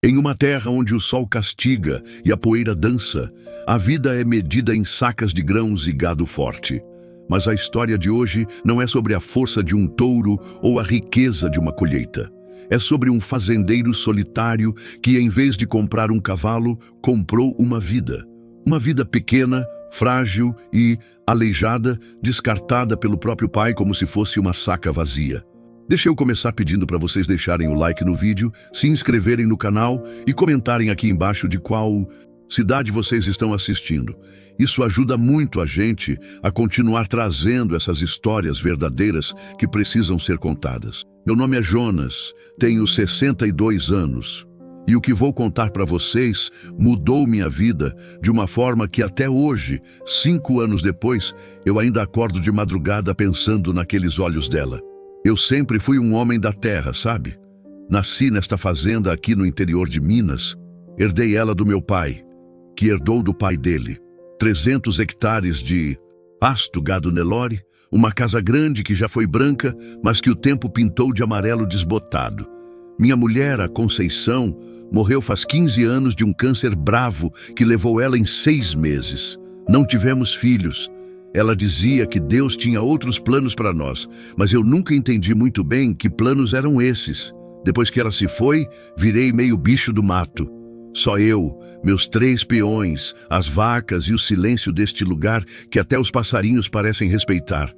Em uma terra onde o sol castiga e a poeira dança, a vida é medida em sacas de grãos e gado forte. Mas a história de hoje não é sobre a força de um touro ou a riqueza de uma colheita. É sobre um fazendeiro solitário que, em vez de comprar um cavalo, comprou uma vida. Uma vida pequena, frágil e aleijada, descartada pelo próprio pai como se fosse uma saca vazia. Deixa eu começar pedindo para vocês deixarem o like no vídeo, se inscreverem no canal e comentarem aqui embaixo de qual cidade vocês estão assistindo. Isso ajuda muito a gente a continuar trazendo essas histórias verdadeiras que precisam ser contadas. Meu nome é Jonas, tenho 62 anos. E o que vou contar para vocês mudou minha vida de uma forma que até hoje, 5 anos depois, eu ainda acordo de madrugada pensando naqueles olhos dela. Eu sempre fui um homem da terra, sabe? Nasci nesta fazenda aqui no interior de Minas. Herdei ela do meu pai, que herdou do pai dele. 300 hectares de pasto, gado Nelore, uma casa grande que já foi branca, mas que o tempo pintou de amarelo desbotado. Minha mulher, a Conceição, morreu faz 15 anos de um câncer bravo que levou ela em 6 meses. Não tivemos filhos. Ela dizia que Deus tinha outros planos para nós, mas eu nunca entendi muito bem que planos eram esses. Depois que ela se foi, virei meio bicho do mato. Só eu, meus 3 peões, as vacas e o silêncio deste lugar que até os passarinhos parecem respeitar.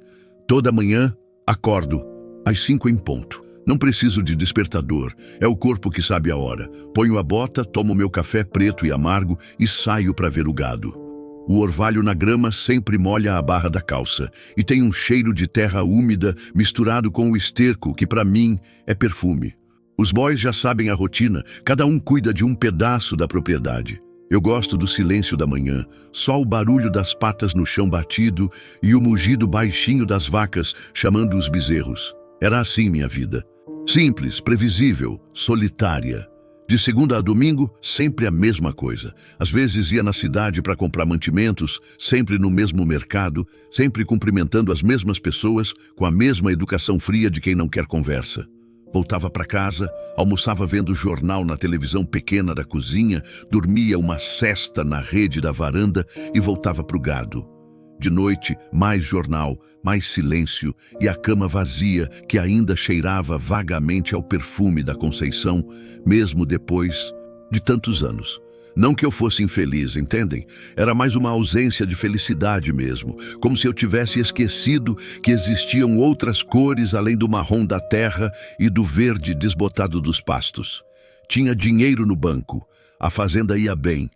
Toda manhã, acordo, às 5 em ponto. Não preciso de despertador, é o corpo que sabe a hora. Ponho a bota, tomo meu café preto e amargo e saio para ver o gado. O orvalho na grama sempre molha a barra da calça e tem um cheiro de terra úmida misturado com o esterco que para mim é perfume. Os boys já sabem a rotina, cada um cuida de um pedaço da propriedade. Eu gosto do silêncio da manhã, só o barulho das patas no chão batido e o mugido baixinho das vacas chamando os bezerros. Era assim minha vida. Simples, previsível, solitária. De segunda a domingo, sempre a mesma coisa. Às vezes ia na cidade para comprar mantimentos, sempre no mesmo mercado, sempre cumprimentando as mesmas pessoas, com a mesma educação fria de quem não quer conversa. Voltava para casa, almoçava vendo jornal na televisão pequena da cozinha, dormia uma sesta na rede da varanda e voltava para o gado. De noite, mais jornal, mais silêncio e a cama vazia que ainda cheirava vagamente ao perfume da Conceição, mesmo depois de tantos anos. Não que eu fosse infeliz, entendem? Era mais uma ausência de felicidade mesmo, como se eu tivesse esquecido que existiam outras cores além do marrom da terra e do verde desbotado dos pastos. Tinha dinheiro no banco, a fazenda ia bem.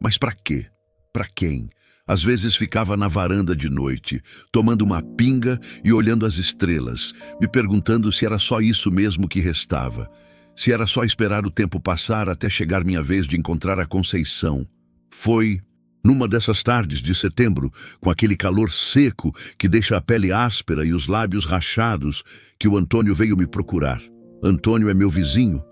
Mas para quê? Para quem? Às vezes ficava na varanda de noite, tomando uma pinga e olhando as estrelas, me perguntando se era só isso mesmo que restava. Se era só esperar o tempo passar até chegar minha vez de encontrar a Conceição. Foi numa dessas tardes de setembro, com aquele calor seco que deixa a pele áspera e os lábios rachados, que o Antônio veio me procurar. Antônio é meu vizinho.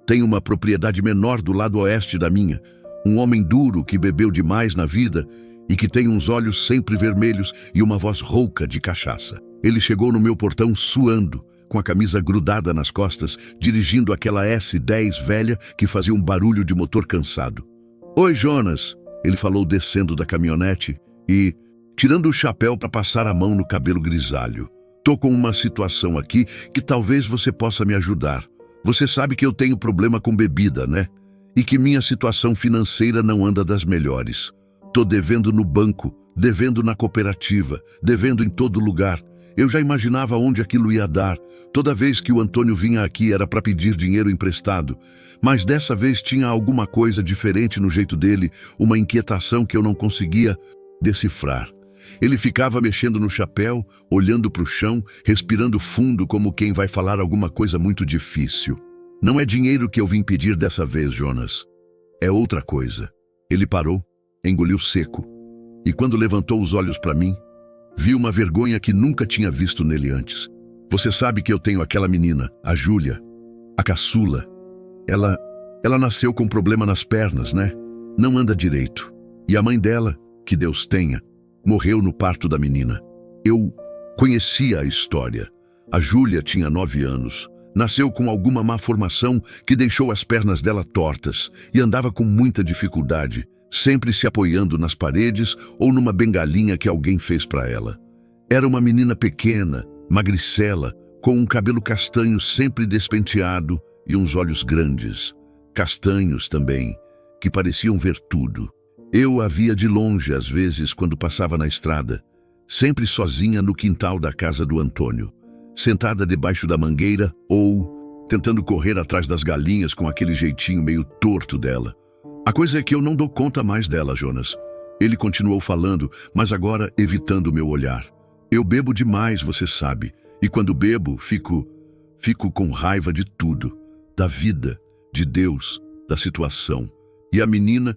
Tem uma propriedade menor do lado oeste da minha. Um homem duro que bebeu demais na vida e que tem uns olhos sempre vermelhos e uma voz rouca de cachaça. Ele chegou no meu portão suando, com a camisa grudada nas costas, dirigindo aquela S10 velha que fazia um barulho de motor cansado. "Oi, Jonas", ele falou descendo da caminhonete e tirando o chapéu para passar a mão no cabelo grisalho. "Tô com uma situação aqui que talvez você possa me ajudar. Você sabe que eu tenho problema com bebida, né? E que minha situação financeira não anda das melhores. Tô devendo no banco, devendo na cooperativa, devendo em todo lugar. Eu já imaginava onde aquilo ia dar. Toda vez que o Antônio vinha aqui era para pedir dinheiro emprestado. Mas dessa vez tinha alguma coisa diferente no jeito dele, uma inquietação que eu não conseguia decifrar. Ele ficava mexendo no chapéu, olhando para o chão, respirando fundo como quem vai falar alguma coisa muito difícil. "Não é dinheiro que eu vim pedir dessa vez, Jonas. É outra coisa." Ele parou, engoliu seco, e quando levantou os olhos para mim, vi uma vergonha que nunca tinha visto nele antes. "Você sabe que eu tenho aquela menina, a Júlia, a caçula. Ela nasceu com problema nas pernas, né? Não anda direito. E a mãe dela, que Deus tenha, morreu no parto da menina. Eu conhecia a história. A Júlia tinha 9 anos, Nasceu com alguma má formação que deixou as pernas dela tortas e andava com muita dificuldade, sempre se apoiando nas paredes ou numa bengalinha que alguém fez para ela. Era uma menina pequena, magricela, com um cabelo castanho sempre despenteado e uns olhos grandes, castanhos também, que pareciam ver tudo. Eu a via de longe às vezes quando passava na estrada, sempre sozinha no quintal da casa do Antônio, sentada debaixo da mangueira ou tentando correr atrás das galinhas com aquele jeitinho meio torto dela. A coisa é que eu não dou conta mais dela, Jonas. Ele continuou falando, mas agora evitando o meu olhar. Eu bebo demais, você sabe, e quando bebo, fico com raiva de tudo, da vida, de Deus, da situação. E a menina,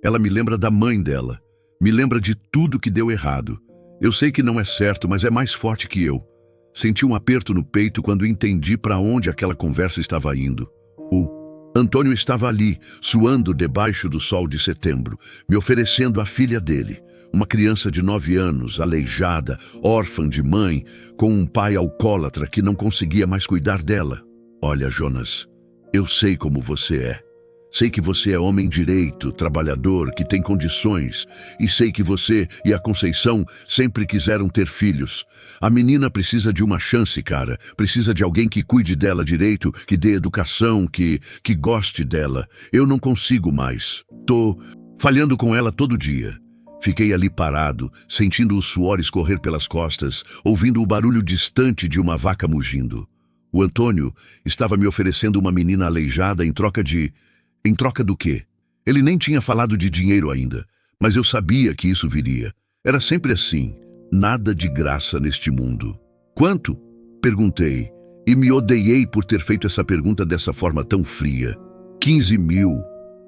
ela me lembra da mãe dela, me lembra de tudo que deu errado. Eu sei que não é certo, mas é mais forte que eu. Senti um aperto no peito quando entendi para onde aquela conversa estava indo. O Antônio estava ali, suando debaixo do sol de setembro, me oferecendo a filha dele, uma criança de 9 anos, aleijada, órfã de mãe, com um pai alcoólatra que não conseguia mais cuidar dela. Olha, Jonas, eu sei como você é. Sei que você é homem direito, trabalhador, que tem condições. E sei que você e a Conceição sempre quiseram ter filhos. A menina precisa de uma chance, cara. Precisa de alguém que cuide dela direito, que dê educação, que goste dela. Eu não consigo mais. Tô falhando com ela todo dia. Fiquei ali parado, sentindo o suor escorrer pelas costas, ouvindo o barulho distante de uma vaca mugindo. O Antônio estava me oferecendo uma menina aleijada em troca do quê? Ele nem tinha falado de dinheiro ainda, mas eu sabia que isso viria. Era sempre assim, nada de graça neste mundo. Quanto? Perguntei, e me odiei por ter feito essa pergunta dessa forma tão fria. 15 mil.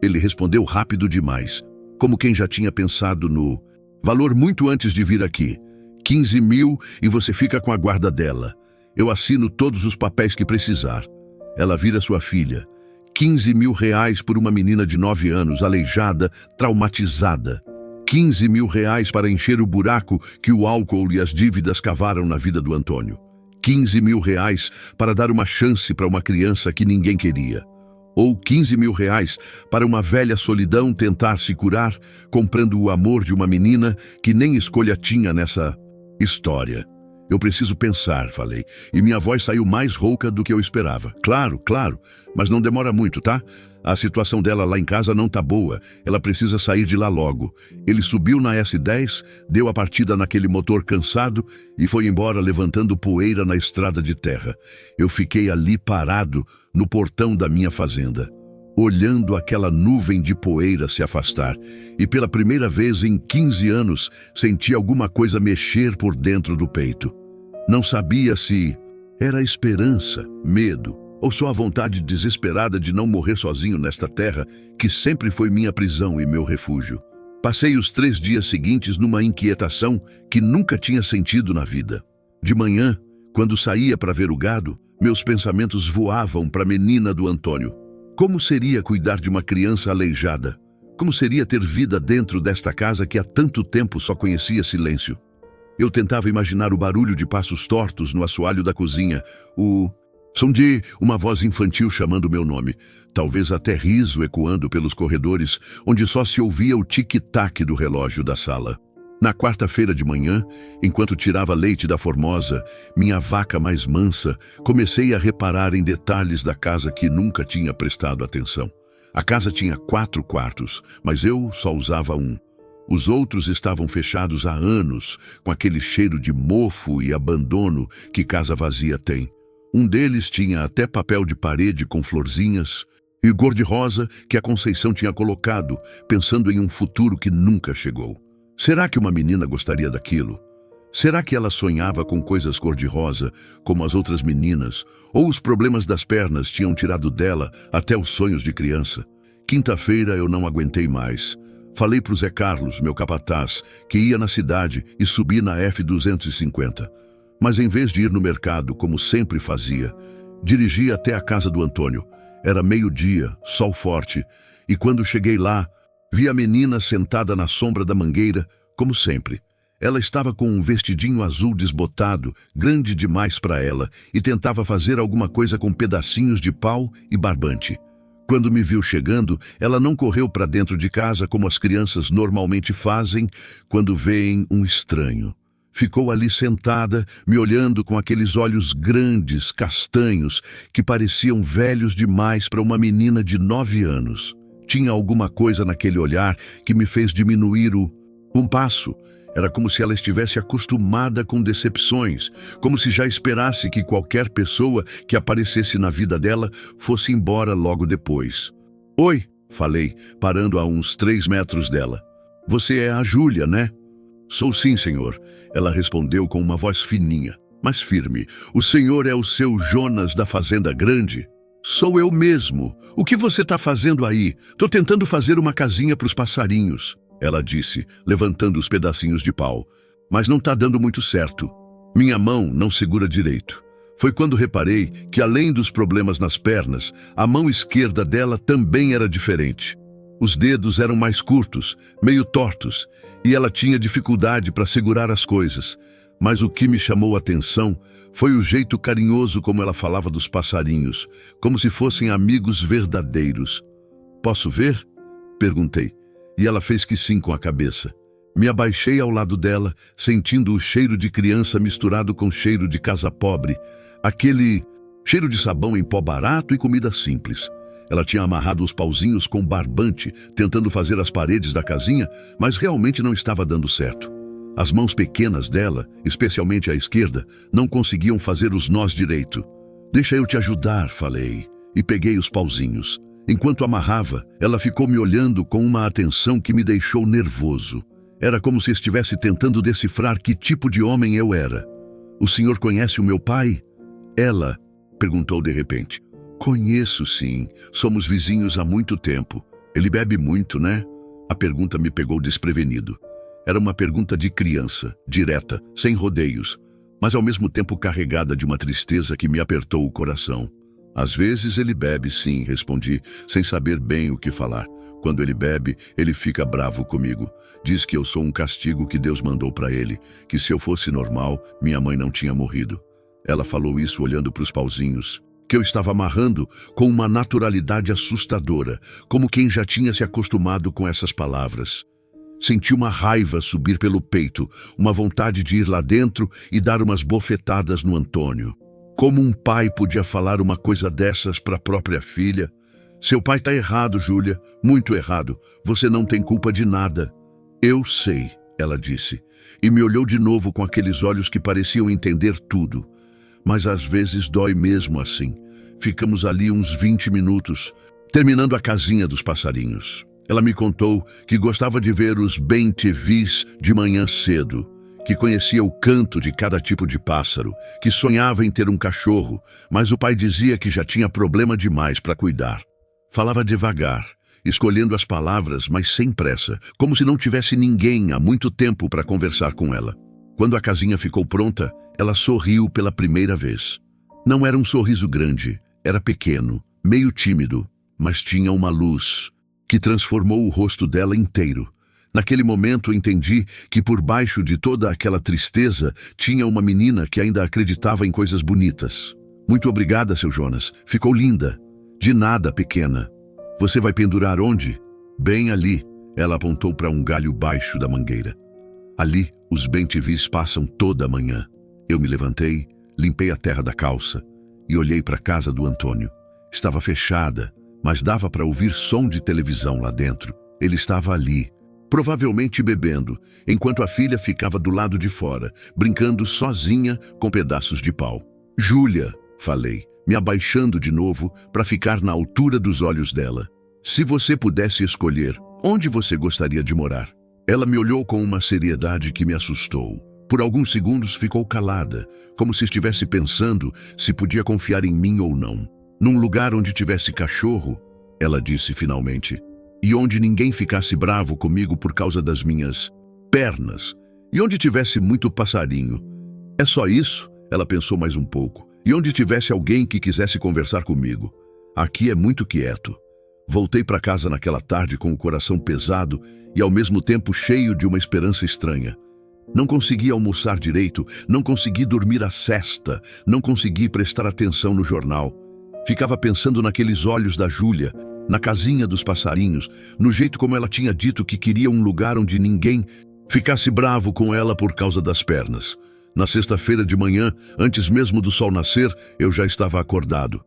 Ele respondeu rápido demais, como quem já tinha pensado no valor muito antes de vir aqui. 15 mil e você fica com a guarda dela. Eu assino todos os papéis que precisar. Ela vira sua filha. 15 mil reais por uma menina de 9 anos, aleijada, traumatizada. 15 mil reais para encher o buraco que o álcool e as dívidas cavaram na vida do Antônio. 15 mil reais para dar uma chance para uma criança que ninguém queria. Ou 15 mil reais para uma velha solidão tentar se curar, comprando o amor de uma menina que nem escolha tinha nessa história. Eu preciso pensar, falei, e minha voz saiu mais rouca do que eu esperava. Claro, mas não demora muito, tá? A situação dela lá em casa não tá boa, ela precisa sair de lá logo. Ele subiu na S10, deu a partida naquele motor cansado e foi embora levantando poeira na estrada de terra. Eu fiquei ali parado, no portão da minha fazenda, olhando aquela nuvem de poeira se afastar, e pela primeira vez em 15 anos senti alguma coisa mexer por dentro do peito. Não sabia se era esperança, medo, ou só a vontade desesperada de não morrer sozinho nesta terra, que sempre foi minha prisão e meu refúgio. Passei os 3 dias seguintes numa inquietação que nunca tinha sentido na vida. De manhã, quando saía para ver o gado, meus pensamentos voavam para a menina do Antônio. Como seria cuidar de uma criança aleijada? Como seria ter vida dentro desta casa que há tanto tempo só conhecia silêncio? Eu tentava imaginar o barulho de passos tortos no assoalho da cozinha, o som de uma voz infantil chamando meu nome, talvez até riso ecoando pelos corredores, onde só se ouvia o tic-tac do relógio da sala. Na quarta-feira de manhã, enquanto tirava leite da Formosa, minha vaca mais mansa, comecei a reparar em detalhes da casa que nunca tinha prestado atenção. A casa tinha 4 quartos, mas eu só usava um. Os outros estavam fechados há anos, com aquele cheiro de mofo e abandono que casa vazia tem. Um deles tinha até papel de parede com florzinhas e cor-de-rosa que a Conceição tinha colocado, pensando em um futuro que nunca chegou. Será que uma menina gostaria daquilo? Será que ela sonhava com coisas cor-de-rosa, como as outras meninas, ou os problemas das pernas tinham tirado dela até os sonhos de criança? Quinta-feira eu não aguentei mais. Falei para o Zé Carlos, meu capataz, que ia na cidade e subi na F-250. Mas em vez de ir no mercado, como sempre fazia, dirigi até a casa do Antônio. Era meio-dia, sol forte, e quando cheguei lá, vi a menina sentada na sombra da mangueira, como sempre. Ela estava com um vestidinho azul desbotado, grande demais para ela, e tentava fazer alguma coisa com pedacinhos de pau e barbante. Quando me viu chegando, ela não correu para dentro de casa como as crianças normalmente fazem quando veem um estranho. Ficou ali sentada, me olhando com aqueles olhos grandes, castanhos, que pareciam velhos demais para uma menina de 9 anos. Tinha alguma coisa naquele olhar que me fez diminuir um passo. Era como se ela estivesse acostumada com decepções, como se já esperasse que qualquer pessoa que aparecesse na vida dela fosse embora logo depois. "Oi", falei, parando a uns 3 metros dela. "Você é a Júlia, né?" "Sou sim, senhor", ela respondeu com uma voz fininha, mas firme. "O senhor é o seu Jonas da Fazenda Grande?" "Sou eu mesmo. O que você está fazendo aí? Tô tentando fazer uma casinha para os passarinhos", ela disse, levantando os pedacinhos de pau. "Mas não está dando muito certo. Minha mão não segura direito." Foi quando reparei que, além dos problemas nas pernas, a mão esquerda dela também era diferente. Os dedos eram mais curtos, meio tortos, e ela tinha dificuldade para segurar as coisas. Mas o que me chamou a atenção foi o jeito carinhoso como ela falava dos passarinhos, como se fossem amigos verdadeiros. "Posso ver?" perguntei, e ela fez que sim com a cabeça. Me abaixei ao lado dela, sentindo o cheiro de criança misturado com cheiro de casa pobre, aquele cheiro de sabão em pó barato e comida simples. Ela tinha amarrado os pauzinhos com barbante, tentando fazer as paredes da casinha, mas realmente não estava dando certo. As mãos pequenas dela, especialmente a esquerda, não conseguiam fazer os nós direito. "Deixa eu te ajudar", falei, e peguei os pauzinhos. Enquanto amarrava, ela ficou me olhando com uma atenção que me deixou nervoso. Era como se estivesse tentando decifrar que tipo de homem eu era. "O senhor conhece o meu pai?" Ela perguntou de repente. "Conheço, sim. Somos vizinhos há muito tempo. Ele bebe muito, né?" A pergunta me pegou desprevenido. Era uma pergunta de criança, direta, sem rodeios, mas ao mesmo tempo carregada de uma tristeza que me apertou o coração. "Às vezes ele bebe, sim", respondi, sem saber bem o que falar. "Quando ele bebe, ele fica bravo comigo. Diz que eu sou um castigo que Deus mandou para ele, que se eu fosse normal, minha mãe não tinha morrido." Ela falou isso olhando para os pauzinhos, que eu estava amarrando com uma naturalidade assustadora, como quem já tinha se acostumado com essas palavras. Senti uma raiva subir pelo peito, uma vontade de ir lá dentro e dar umas bofetadas no Antônio. Como um pai podia falar uma coisa dessas para a própria filha? "Seu pai está errado, Júlia, muito errado. Você não tem culpa de nada." "Eu sei", ela disse, e me olhou de novo com aqueles olhos que pareciam entender tudo. "Mas às vezes dói mesmo assim." Ficamos ali uns 20 minutos, terminando a casinha dos passarinhos. Ela me contou que gostava de ver os bem-TVs de manhã cedo, que conhecia o canto de cada tipo de pássaro, que sonhava em ter um cachorro, mas o pai dizia que já tinha problema demais para cuidar. Falava devagar, escolhendo as palavras, mas sem pressa, como se não tivesse ninguém há muito tempo para conversar com ela. Quando a casinha ficou pronta, ela sorriu pela primeira vez. Não era um sorriso grande, era pequeno, meio tímido, mas tinha uma luz que transformou o rosto dela inteiro. Naquele momento entendi que por baixo de toda aquela tristeza tinha uma menina que ainda acreditava em coisas bonitas. "Muito obrigada, seu Jonas. Ficou linda." "De nada, pequena." "Você vai pendurar onde?" "Bem ali." Ela apontou para um galho baixo da mangueira. "Ali, os bem-TVs passam toda a manhã." Eu me levantei, limpei a terra da calça e olhei para a casa do Antônio. Estava fechada, mas dava para ouvir som de televisão lá dentro. Ele estava ali, provavelmente bebendo, enquanto a filha ficava do lado de fora, brincando sozinha com pedaços de pau. "Júlia", falei, me abaixando de novo para ficar na altura dos olhos dela. "Se você pudesse escolher, onde você gostaria de morar?" Ela me olhou com uma seriedade que me assustou. Por alguns segundos ficou calada, como se estivesse pensando se podia confiar em mim ou não. "Num lugar onde tivesse cachorro", ela disse finalmente, "e onde ninguém ficasse bravo comigo por causa das minhas pernas, e onde tivesse muito passarinho." "É só isso?" Ela pensou mais um pouco. "E onde tivesse alguém que quisesse conversar comigo. Aqui é muito quieto." Voltei para casa naquela tarde com o coração pesado e ao mesmo tempo cheio de uma esperança estranha. Não consegui almoçar direito, não consegui dormir a sesta, não consegui prestar atenção no jornal. Ficava pensando naqueles olhos da Júlia, na casinha dos passarinhos, no jeito como ela tinha dito que queria um lugar onde ninguém ficasse bravo com ela por causa das pernas. Na sexta-feira de manhã, antes mesmo do sol nascer, eu já estava acordado.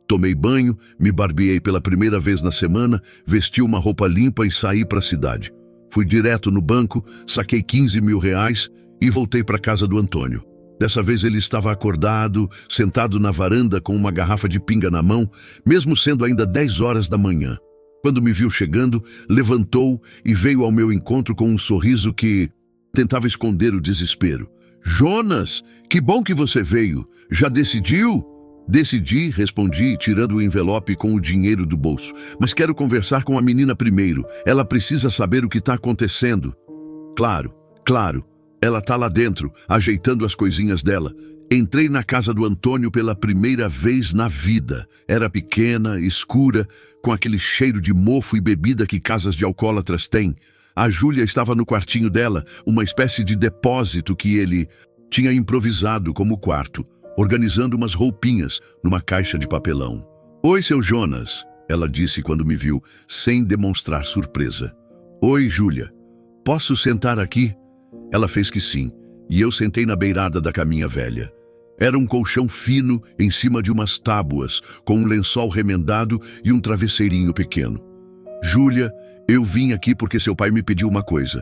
Tomei banho, me barbeei pela primeira vez na semana, vesti uma roupa limpa e saí para a cidade. Fui direto no banco, saquei 15 mil reais e voltei para a casa do Antônio. Dessa vez ele estava acordado, sentado na varanda com uma garrafa de pinga na mão, mesmo sendo ainda 10 horas da manhã. Quando me viu chegando, levantou e veio ao meu encontro com um sorriso que tentava esconder o desespero. "Jonas, que bom que você veio. Já decidiu?" "Decidi", respondi, tirando o envelope com o dinheiro do bolso. "Mas quero conversar com a menina primeiro. Ela precisa saber o que está acontecendo." Claro. Ela está lá dentro, ajeitando as coisinhas dela. Entrei na casa do Antônio pela primeira vez na vida. Era pequena, escura, com aquele cheiro de mofo e bebida que casas de alcoólatras têm. A Júlia estava no quartinho dela, uma espécie de depósito que ele tinha improvisado como quarto, organizando umas roupinhas numa caixa de papelão. "Oi, seu Jonas", ela disse quando me viu, sem demonstrar surpresa. "Oi, Júlia. Posso sentar aqui?" Ela fez que sim, e eu sentei na beirada da caminha velha. Era um colchão fino em cima de umas tábuas, com um lençol remendado e um travesseirinho pequeno. "Júlia, eu vim aqui porque seu pai me pediu uma coisa.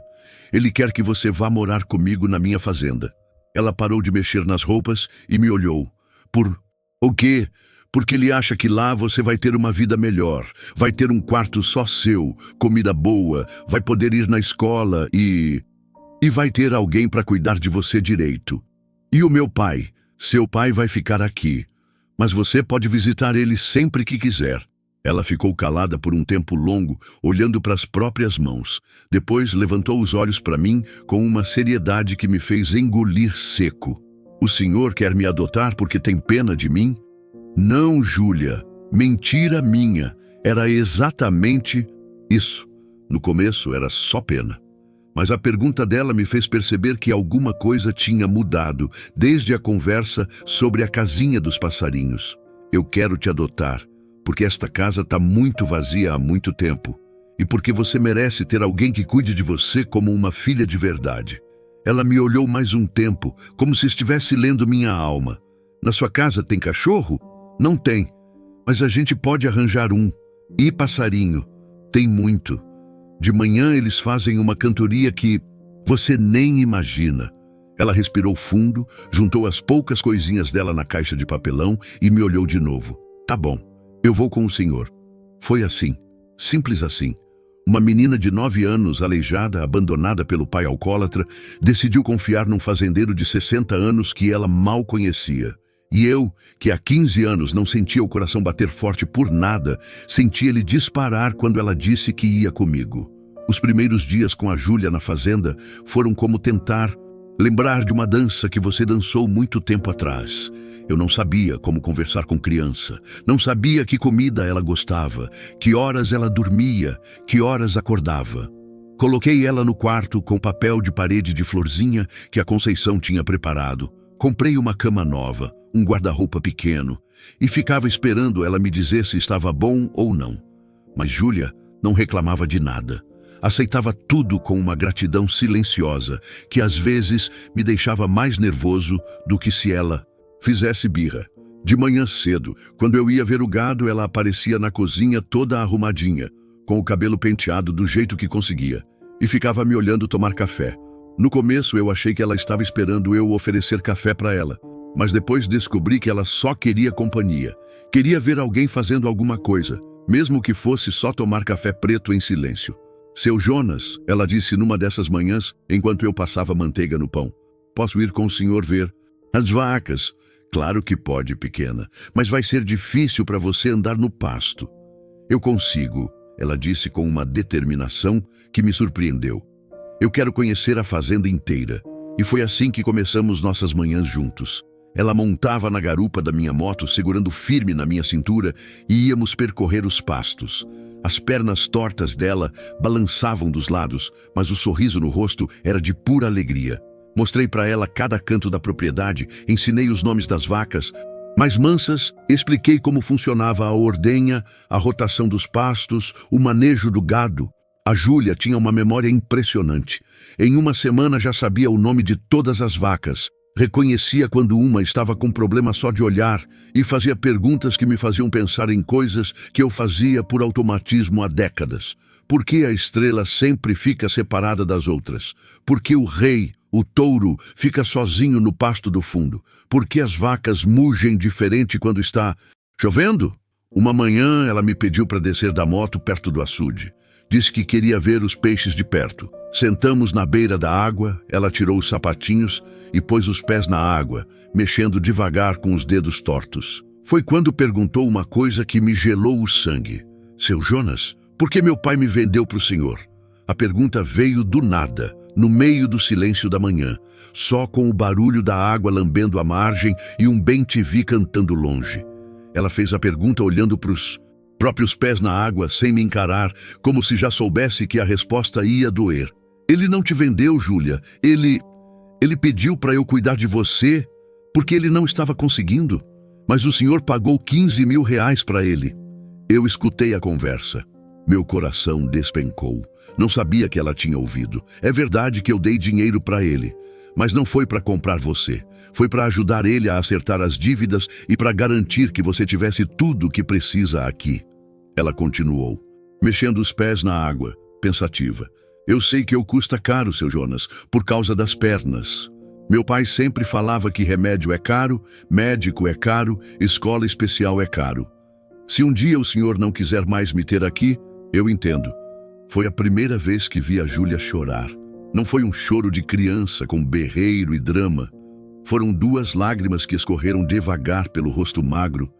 Ele quer que você vá morar comigo na minha fazenda." Ela parou de mexer nas roupas e me olhou. "Por o quê?" "Porque ele acha que lá você vai ter uma vida melhor, vai ter um quarto só seu, comida boa, vai poder ir na escola e vai ter alguém para cuidar de você direito. E o meu pai? Seu pai vai ficar aqui, mas você pode visitar ele sempre que quiser." Ela ficou calada por um tempo longo, olhando para as próprias mãos. Depois levantou os olhos para mim com uma seriedade que me fez engolir seco. "O senhor quer me adotar porque tem pena de mim?" "Não, Júlia. Mentira minha. Era exatamente isso. No começo era só pena. Mas a pergunta dela me fez perceber que alguma coisa tinha mudado, desde a conversa sobre a casinha dos passarinhos. "Eu quero te adotar, porque esta casa está muito vazia há muito tempo, e porque você merece ter alguém que cuide de você como uma filha de verdade." Ela me olhou mais um tempo, como se estivesse lendo minha alma. "Na sua casa tem cachorro?" "Não tem, mas a gente pode arranjar um. E passarinho? Tem muito. De manhã eles fazem uma cantoria que você nem imagina." Ela respirou fundo, juntou as poucas coisinhas dela na caixa de papelão e me olhou de novo. "Tá bom, eu vou com o senhor." Foi assim, simples assim. Uma menina de 9 anos, aleijada, abandonada pelo pai alcoólatra, decidiu confiar num fazendeiro de 60 anos que ela mal conhecia. E eu, que há 15 anos não sentia o coração bater forte por nada, senti ele disparar quando ela disse que ia comigo. Os primeiros dias com a Júlia na fazenda foram como tentar lembrar de uma dança que você dançou muito tempo atrás. Eu não sabia como conversar com criança, não sabia que comida ela gostava, que horas ela dormia, que horas acordava. Coloquei ela no quarto com papel de parede de florzinha que a Conceição tinha preparado. Comprei uma cama nova, um guarda-roupa pequeno, e ficava esperando ela me dizer se estava bom ou não. Mas Júlia não reclamava de nada. Aceitava tudo com uma gratidão silenciosa, que às vezes me deixava mais nervoso do que se ela fizesse birra. De manhã cedo, quando eu ia ver o gado, ela aparecia na cozinha toda arrumadinha, com o cabelo penteado do jeito que conseguia, e ficava me olhando tomar café. No começo eu achei que ela estava esperando eu oferecer café para ela, mas depois descobri que ela só queria companhia. Queria ver alguém fazendo alguma coisa, mesmo que fosse só tomar café preto em silêncio. "Seu Jonas", ela disse numa dessas manhãs, enquanto eu passava manteiga no pão, "posso ir com o senhor ver as vacas?" "Claro que pode, pequena, mas vai ser difícil para você andar no pasto." "Eu consigo", ela disse com uma determinação que me surpreendeu. "Eu quero conhecer a fazenda inteira." E foi assim que começamos nossas manhãs juntos. Ela montava na garupa da minha moto, segurando firme na minha cintura, e íamos percorrer os pastos. As pernas tortas dela balançavam dos lados, mas o sorriso no rosto era de pura alegria. Mostrei para ela cada canto da propriedade, ensinei os nomes das vacas, mais mansas, expliquei como funcionava a ordenha, a rotação dos pastos, o manejo do gado. A Júlia tinha uma memória impressionante. Em uma semana já sabia o nome de todas as vacas. Reconhecia quando uma estava com problema só de olhar e fazia perguntas que me faziam pensar em coisas que eu fazia por automatismo há décadas. Por que a estrela sempre fica separada das outras? Por que o rei, o touro, fica sozinho no pasto do fundo? Por que as vacas mugem diferente quando está chovendo? Uma manhã ela me pediu para descer da moto perto do açude. Disse que queria ver os peixes de perto. Sentamos na beira da água, ela tirou os sapatinhos e pôs os pés na água, mexendo devagar com os dedos tortos. Foi quando perguntou uma coisa que me gelou o sangue. Seu Jonas, por que meu pai me vendeu para o senhor? A pergunta veio do nada, no meio do silêncio da manhã, só com o barulho da água lambendo a margem e um bem-te-vi cantando longe. Ela fez a pergunta olhando para os próprios pés na água, sem me encarar, como se já soubesse que a resposta ia doer. Ele não te vendeu, Júlia. Ele pediu para eu cuidar de você, porque ele não estava conseguindo. Mas o senhor pagou 15 mil reais para ele. Eu escutei a conversa. Meu coração despencou. Não sabia que ela tinha ouvido. É verdade que eu dei dinheiro para ele, mas não foi para comprar você. Foi para ajudar ele a acertar as dívidas e para garantir que você tivesse tudo o que precisa aqui. Ela continuou, mexendo os pés na água, pensativa. Eu sei que eu custa caro, seu Jonas, por causa das pernas. Meu pai sempre falava que remédio é caro, médico é caro, escola especial é caro. Se um dia o senhor não quiser mais me ter aqui, eu entendo. Foi a primeira vez que vi a Júlia chorar. Não foi um choro de criança com berreiro e drama. Foram 2 lágrimas que escorreram devagar pelo rosto magro,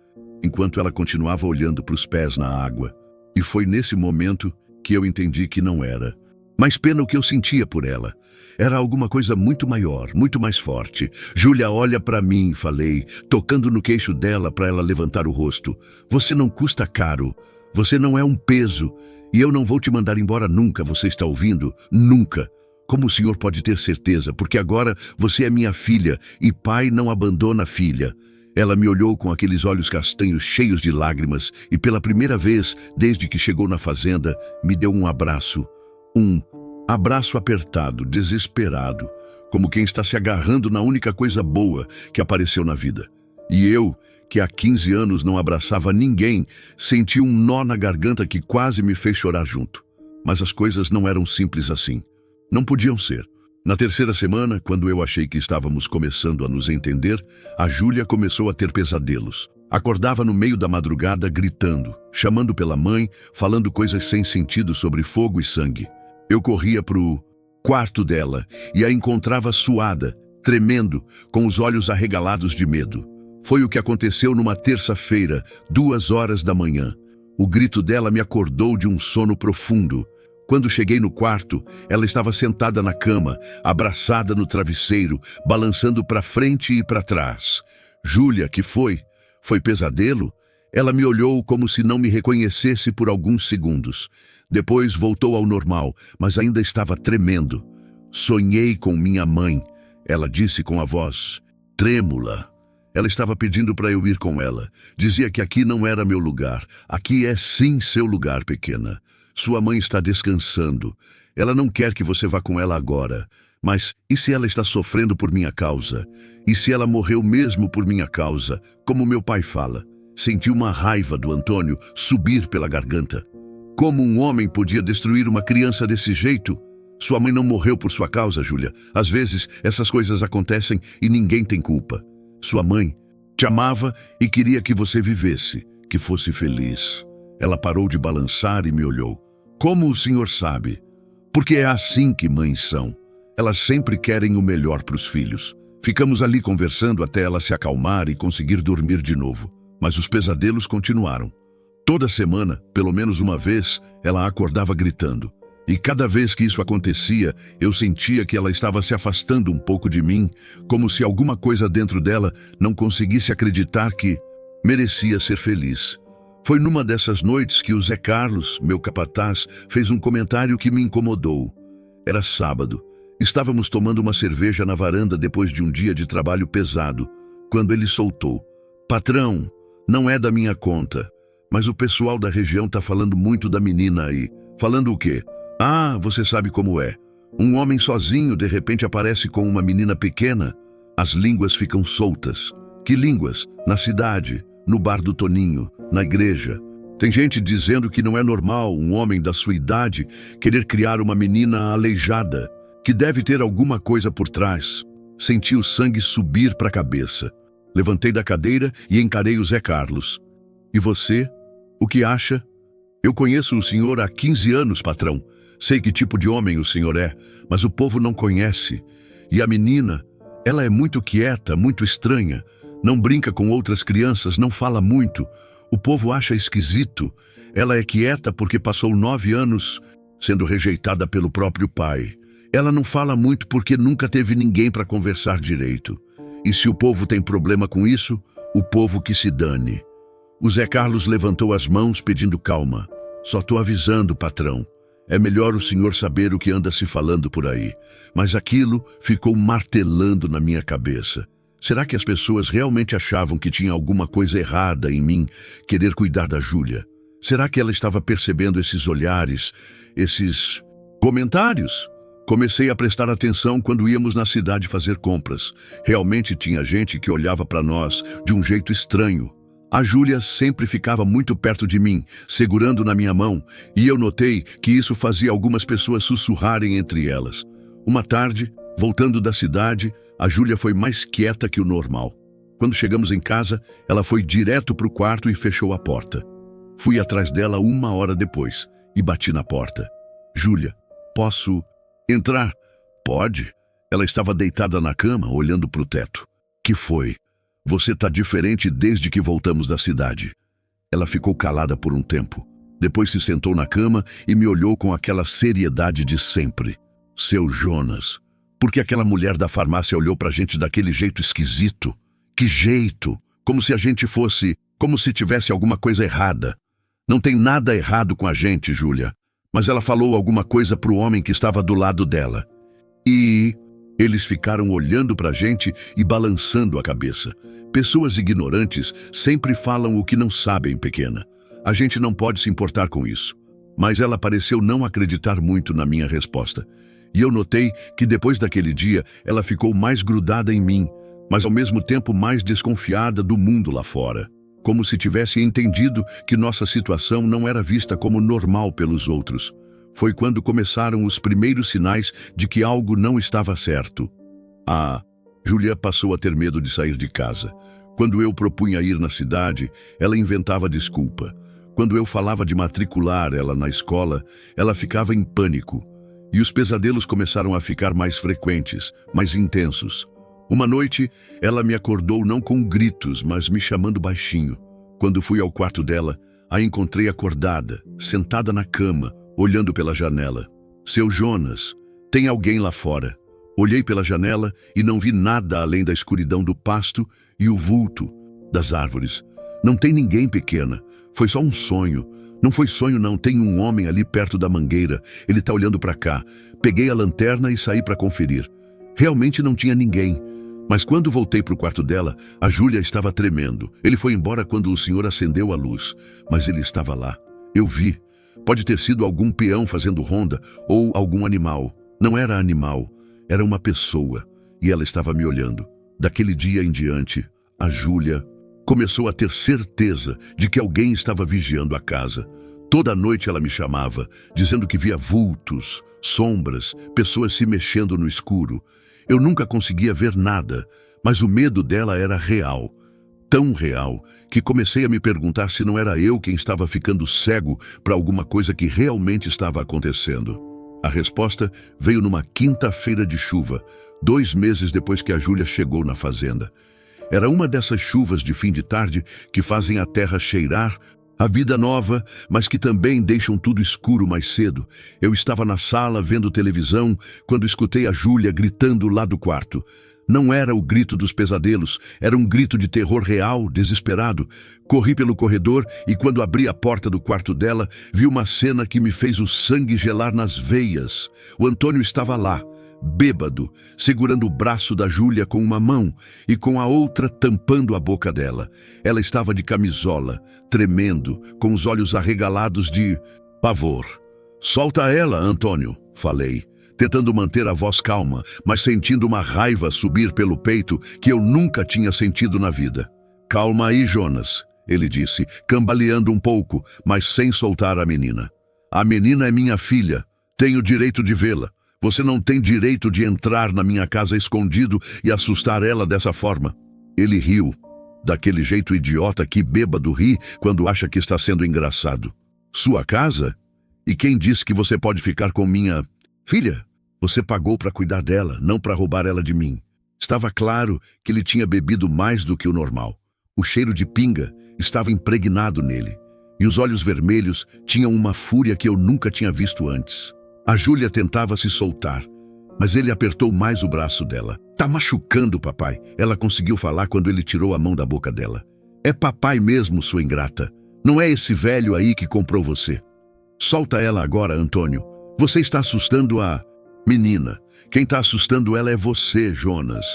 enquanto ela continuava olhando para os pés na água. E foi nesse momento que eu entendi que não era. Mas pena o que eu sentia por ela. Era alguma coisa muito maior, muito mais forte. Júlia, olha para mim, falei, tocando no queixo dela para ela levantar o rosto. Você não custa caro. Você não é um peso. E eu não vou te mandar embora nunca, você está ouvindo? Nunca. Como o senhor pode ter certeza? Porque agora você é minha filha e pai não abandona filha. Ela me olhou com aqueles olhos castanhos cheios de lágrimas e pela primeira vez, desde que chegou na fazenda, me deu um abraço. Um abraço apertado, desesperado, como quem está se agarrando na única coisa boa que apareceu na vida. E eu, que há 15 anos não abraçava ninguém, senti um nó na garganta que quase me fez chorar junto. Mas as coisas não eram simples assim. Não podiam ser. Na 3ª semana, quando eu achei que estávamos começando a nos entender, a Júlia começou a ter pesadelos. Acordava no meio da madrugada gritando, chamando pela mãe, falando coisas sem sentido sobre fogo e sangue. Eu corria pro quarto dela e a encontrava suada, tremendo, com os olhos arregalados de medo. Foi o que aconteceu numa terça-feira, 2 horas da manhã. O grito dela me acordou de um sono profundo. Quando cheguei no quarto, ela estava sentada na cama, abraçada no travesseiro, balançando para frente e para trás. Júlia, que foi? Foi pesadelo? Ela me olhou como se não me reconhecesse por alguns segundos. Depois voltou ao normal, mas ainda estava tremendo. Sonhei com minha mãe, ela disse com a voz trêmula. Ela estava pedindo para eu ir com ela. Dizia que aqui não era meu lugar. Aqui é sim seu lugar, pequena. Sua mãe está descansando. Ela não quer que você vá com ela agora. Mas e se ela está sofrendo por minha causa? E se ela morreu mesmo por minha causa, como meu pai fala? Senti uma raiva do Antônio subir pela garganta. Como um homem podia destruir uma criança desse jeito? Sua mãe não morreu por sua causa, Júlia. Às vezes, essas coisas acontecem e ninguém tem culpa. Sua mãe te amava e queria que você vivesse, que fosse feliz. Ela parou de balançar e me olhou. Como o senhor sabe? Porque é assim que mães são. Elas sempre querem o melhor para os filhos. Ficamos ali conversando até ela se acalmar e conseguir dormir de novo. Mas os pesadelos continuaram. Toda semana, pelo menos uma vez, ela acordava gritando. E cada vez que isso acontecia, eu sentia que ela estava se afastando um pouco de mim, como se alguma coisa dentro dela não conseguisse acreditar que merecia ser feliz. Foi numa dessas noites que o Zé Carlos, meu capataz, fez um comentário que me incomodou. Era sábado. Estávamos tomando uma cerveja na varanda depois de um dia de trabalho pesado, quando ele soltou: "Patrão, não é da minha conta, mas o pessoal da região tá falando muito da menina aí." "Falando o quê?" "Ah, você sabe como é. Um homem sozinho de repente aparece com uma menina pequena. As línguas ficam soltas." "Que línguas?" "Na cidade, no bar do Toninho, na igreja. Tem gente dizendo que não é normal um homem da sua idade querer criar uma menina aleijada, que deve ter alguma coisa por trás." Senti o sangue subir para a cabeça. Levantei da cadeira e encarei o Zé Carlos. "E você? O que acha?" "Eu conheço o senhor há 15 anos, patrão. Sei que tipo de homem o senhor é, mas o povo não conhece. E a menina, ela é muito quieta, muito estranha. Não brinca com outras crianças, não fala muito. O povo acha esquisito. Ela é quieta porque passou 9 anos sendo rejeitada pelo próprio pai. Ela não fala muito porque nunca teve ninguém para conversar direito. E se o povo tem problema com isso, o povo que se dane." O Zé Carlos levantou as mãos pedindo calma. "Só tô avisando, patrão. É melhor o senhor saber o que anda se falando por aí." Mas aquilo ficou martelando na minha cabeça. Será que as pessoas realmente achavam que tinha alguma coisa errada em mim querer cuidar da Júlia? Será que ela estava percebendo esses olhares, esses comentários? Comecei a prestar atenção quando íamos na cidade fazer compras. Realmente tinha gente que olhava para nós de um jeito estranho. A Júlia sempre ficava muito perto de mim, segurando na minha mão, e eu notei que isso fazia algumas pessoas sussurrarem entre elas. Uma tarde, voltando da cidade, a Júlia foi mais quieta que o normal. Quando chegamos em casa, ela foi direto para o quarto e fechou a porta. Fui atrás dela 1 hora depois e bati na porta. "Júlia, posso entrar?" "Pode." Ela estava deitada na cama, olhando para o teto. "Que foi? Você tá diferente desde que voltamos da cidade." Ela ficou calada por um tempo. Depois se sentou na cama e me olhou com aquela seriedade de sempre. "Seu Jonas, por que aquela mulher da farmácia olhou pra gente daquele jeito esquisito? Que jeito? Como se a gente fosse... como se tivesse alguma coisa errada." "Não tem nada errado com a gente, Júlia. Mas ela falou alguma coisa pro homem que estava do lado dela." E eles ficaram olhando pra gente e balançando a cabeça. Pessoas ignorantes sempre falam o que não sabem, pequena. A gente não pode se importar com isso. Mas ela pareceu não acreditar muito na minha resposta. E eu notei que depois daquele dia ela ficou mais grudada em mim, mas ao mesmo tempo mais desconfiada do mundo lá fora. Como se tivesse entendido que nossa situação não era vista como normal pelos outros. Foi quando começaram os primeiros sinais de que algo não estava certo. Júlia passou a ter medo de sair de casa. Quando eu propunha ir na cidade, ela inventava desculpa. Quando eu falava de matricular ela na escola, ela ficava em pânico. E os pesadelos começaram a ficar mais frequentes, mais intensos. Uma noite, ela me acordou não com gritos, mas me chamando baixinho. Quando fui ao quarto dela, a encontrei acordada, sentada na cama, olhando pela janela. "Seu Jonas, tem alguém lá fora." Olhei pela janela e não vi nada além da escuridão do pasto e o vulto das árvores. "Não tem ninguém, pequena. Foi só um sonho." "Não foi sonho não, tem um homem ali perto da mangueira. Ele tá olhando para cá." Peguei a lanterna e saí para conferir. Realmente não tinha ninguém. Mas quando voltei para o quarto dela, a Júlia estava tremendo. "Ele foi embora quando o senhor acendeu a luz, mas ele estava lá. Eu vi. Pode ter sido algum peão fazendo ronda ou algum animal." Não era animal, era uma pessoa, e ela estava me olhando. Daquele dia em diante, a Júlia começou a ter certeza de que alguém estava vigiando a casa. Toda noite ela me chamava, dizendo que via vultos, sombras, pessoas se mexendo no escuro. Eu nunca conseguia ver nada, mas o medo dela era real. Tão real que comecei a me perguntar se não era eu quem estava ficando cego para alguma coisa que realmente estava acontecendo. A resposta veio numa quinta-feira de chuva, 2 meses depois que a Júlia chegou na fazenda. Era uma dessas chuvas de fim de tarde que fazem a terra cheirar a vida nova, mas que também deixam tudo escuro mais cedo. Eu estava na sala vendo televisão quando escutei a Júlia gritando lá do quarto. Não era o grito dos pesadelos, era um grito de terror real, desesperado. Corri pelo corredor e quando abri a porta do quarto dela, vi uma cena que me fez o sangue gelar nas veias. O Antônio estava lá, bêbado, segurando o braço da Júlia com uma mão e com a outra tampando a boca dela. Ela estava de camisola, tremendo, com os olhos arregalados de pavor. "Solta ela, Antônio", falei, tentando manter a voz calma, mas sentindo uma raiva subir pelo peito que eu nunca tinha sentido na vida. "Calma aí, Jonas", ele disse, cambaleando um pouco, mas sem soltar a menina. "A menina é minha filha. Tenho direito de vê-la. Você não tem direito de entrar na minha casa escondido e assustar ela dessa forma." Ele riu, daquele jeito idiota que bêbado ri quando acha que está sendo engraçado. "Sua casa? E quem disse que você pode ficar com minha filha? Você pagou para cuidar dela, não para roubar ela de mim." Estava claro que ele tinha bebido mais do que o normal. O cheiro de pinga estava impregnado nele, e os olhos vermelhos tinham uma fúria que eu nunca tinha visto antes. A Júlia tentava se soltar, mas ele apertou mais o braço dela. "Tá machucando, papai", ela conseguiu falar quando ele tirou a mão da boca dela. "É papai mesmo, sua ingrata. Não é esse velho aí que comprou você. Solta ela agora, Antônio. Você está assustando a menina. Quem está assustando ela é você, Jonas,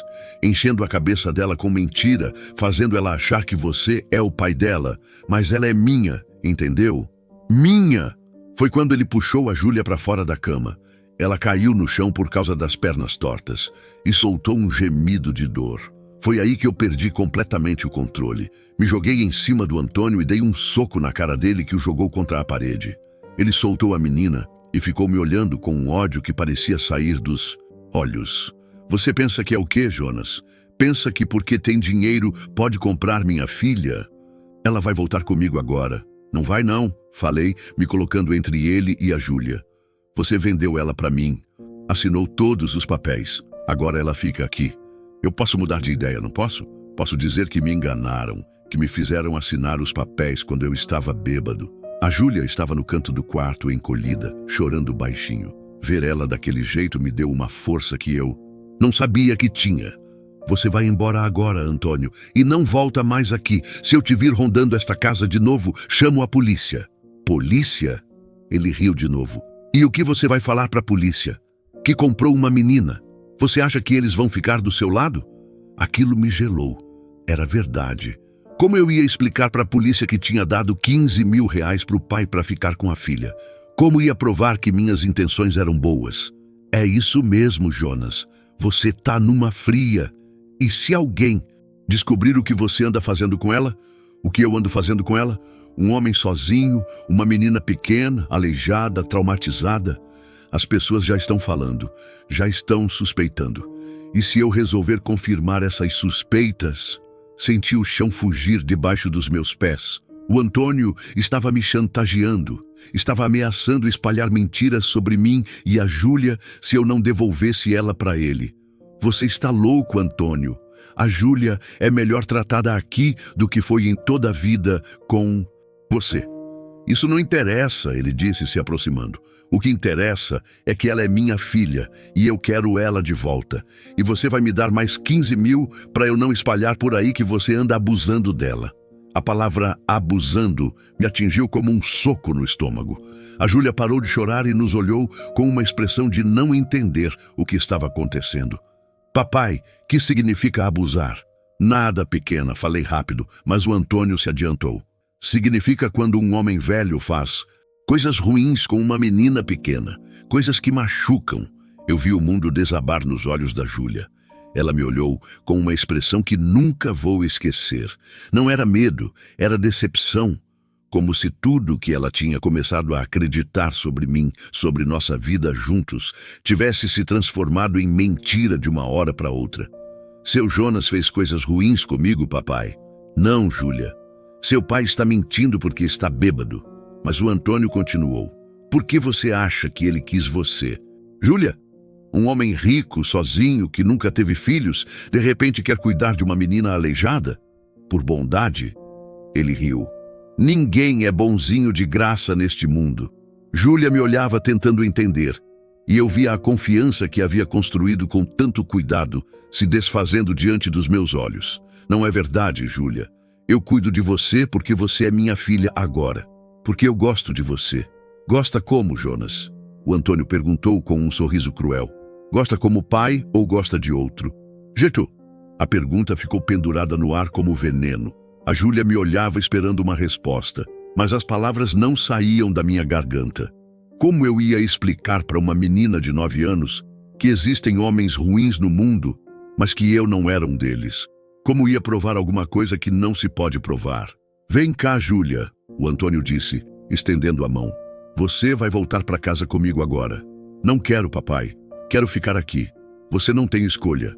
enchendo a cabeça dela com mentira, fazendo ela achar que você é o pai dela, mas ela é minha, entendeu? Minha!" Foi quando ele puxou a Júlia para fora da cama. Ela caiu no chão por causa das pernas tortas e soltou um gemido de dor. Foi aí que eu perdi completamente o controle. Me joguei em cima do Antônio e dei um soco na cara dele que o jogou contra a parede. Ele soltou a menina e ficou me olhando com um ódio que parecia sair dos olhos. "Você pensa que é o quê, Jonas? Pensa que porque tem dinheiro pode comprar minha filha? Ela vai voltar comigo agora." "Não vai não", falei, me colocando entre ele e a Júlia. "Você vendeu ela para mim, assinou todos os papéis. Agora ela fica aqui. Eu posso mudar de ideia, não posso? Posso dizer que me enganaram, que me fizeram assinar os papéis quando eu estava bêbado." A Júlia estava no canto do quarto, encolhida, chorando baixinho. Ver ela daquele jeito me deu uma força que eu não sabia que tinha. "Você vai embora agora, Antônio, e não volta mais aqui. Se eu te vir rondando esta casa de novo, chamo a polícia." "Polícia?" Ele riu de novo. "E o que você vai falar para a polícia? Que comprou uma menina. Você acha que eles vão ficar do seu lado?" Aquilo me gelou. Era verdade. Como eu ia explicar para a polícia que tinha dado 15 mil reais para o pai para ficar com a filha? Como ia provar que minhas intenções eram boas? "É isso mesmo, Jonas. Você tá numa fria. E se alguém descobrir o que você anda fazendo com ela? O que eu ando fazendo com ela? Um homem sozinho, uma menina pequena, aleijada, traumatizada. As pessoas já estão falando, já estão suspeitando. E se eu resolver confirmar essas suspeitas?" Senti o chão fugir debaixo dos meus pés. O Antônio estava me chantageando, estava ameaçando espalhar mentiras sobre mim e a Júlia se eu não devolvesse ela para ele. "Você está louco, Antônio. A Júlia é melhor tratada aqui do que foi em toda a vida com você." "Isso não interessa", ele disse, se aproximando. "O que interessa é que ela é minha filha e eu quero ela de volta. E você vai me dar mais 15 mil para eu não espalhar por aí que você anda abusando dela." A palavra abusando me atingiu como um soco no estômago. A Júlia parou de chorar e nos olhou com uma expressão de não entender o que estava acontecendo. "Papai, que significa abusar?" "Nada, pequena", falei rápido, mas o Antônio se adiantou. "Significa quando um homem velho faz coisas ruins com uma menina pequena, coisas que machucam." Eu vi o mundo desabar nos olhos da Júlia. Ela me olhou com uma expressão que nunca vou esquecer. Não era medo, era decepção. Como se tudo que ela tinha começado a acreditar sobre mim, sobre nossa vida juntos, tivesse se transformado em mentira de uma hora para outra. "Seu Jonas fez coisas ruins comigo, papai." "Não, Júlia. Seu pai está mentindo porque está bêbado." Mas o Antônio continuou. "Por que você acha que ele quis você? Júlia, um homem rico, sozinho, que nunca teve filhos, de repente quer cuidar de uma menina aleijada? Por bondade?" Ele riu. "Ninguém é bonzinho de graça neste mundo." Júlia me olhava tentando entender, e eu via a confiança que havia construído com tanto cuidado se desfazendo diante dos meus olhos. "Não é verdade, Júlia. Eu cuido de você porque você é minha filha agora. Porque eu gosto de você." "Gosta como, Jonas?" O Antônio perguntou com um sorriso cruel. Gosta como pai ou gosta de outro? Jeito. A pergunta ficou pendurada no ar como veneno. A Júlia me olhava esperando uma resposta, mas as palavras não saíam da minha garganta. Como eu ia explicar para uma menina de 9 anos que existem homens ruins no mundo, mas que eu não era um deles? Como ia provar alguma coisa que não se pode provar? Vem cá, Júlia, o Antônio disse, estendendo a mão. Você vai voltar para casa comigo agora. Não quero, papai. Quero ficar aqui. Você não tem escolha.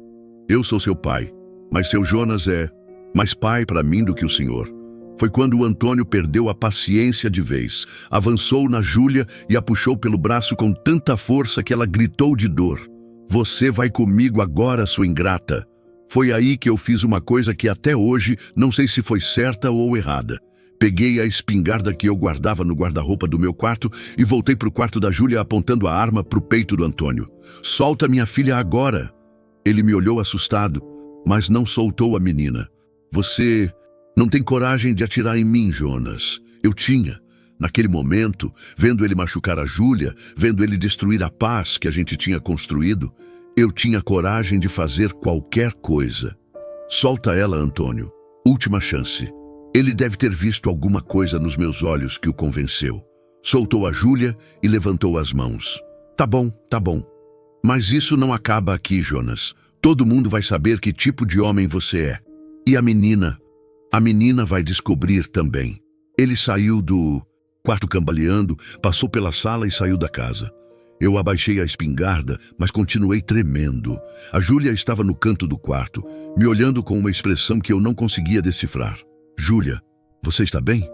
Eu sou seu pai, mas seu Jonas é mais pai para mim do que o senhor. Foi quando o Antônio perdeu a paciência de vez. Avançou na Júlia e a puxou pelo braço com tanta força que ela gritou de dor. Você vai comigo agora, sua ingrata. Foi aí que eu fiz uma coisa que até hoje não sei se foi certa ou errada. Peguei a espingarda que eu guardava no guarda-roupa do meu quarto e voltei para o quarto da Júlia apontando a arma para o peito do Antônio. Solta minha filha agora! Ele me olhou assustado, mas não soltou a menina. Você não tem coragem de atirar em mim, Jonas. Eu tinha. Naquele momento, vendo ele machucar a Júlia, vendo ele destruir a paz que a gente tinha construído, eu tinha coragem de fazer qualquer coisa. Solta ela, Antônio. Última chance. Ele deve ter visto alguma coisa nos meus olhos que o convenceu. Soltou a Júlia e levantou as mãos. Tá bom, tá bom. Mas isso não acaba aqui, Jonas. Todo mundo vai saber que tipo de homem você é. E a menina vai descobrir também. Ele saiu do quarto cambaleando, passou pela sala e saiu da casa. Eu abaixei a espingarda, mas continuei tremendo. A Júlia estava no canto do quarto, me olhando com uma expressão que eu não conseguia decifrar. Júlia, você está bem?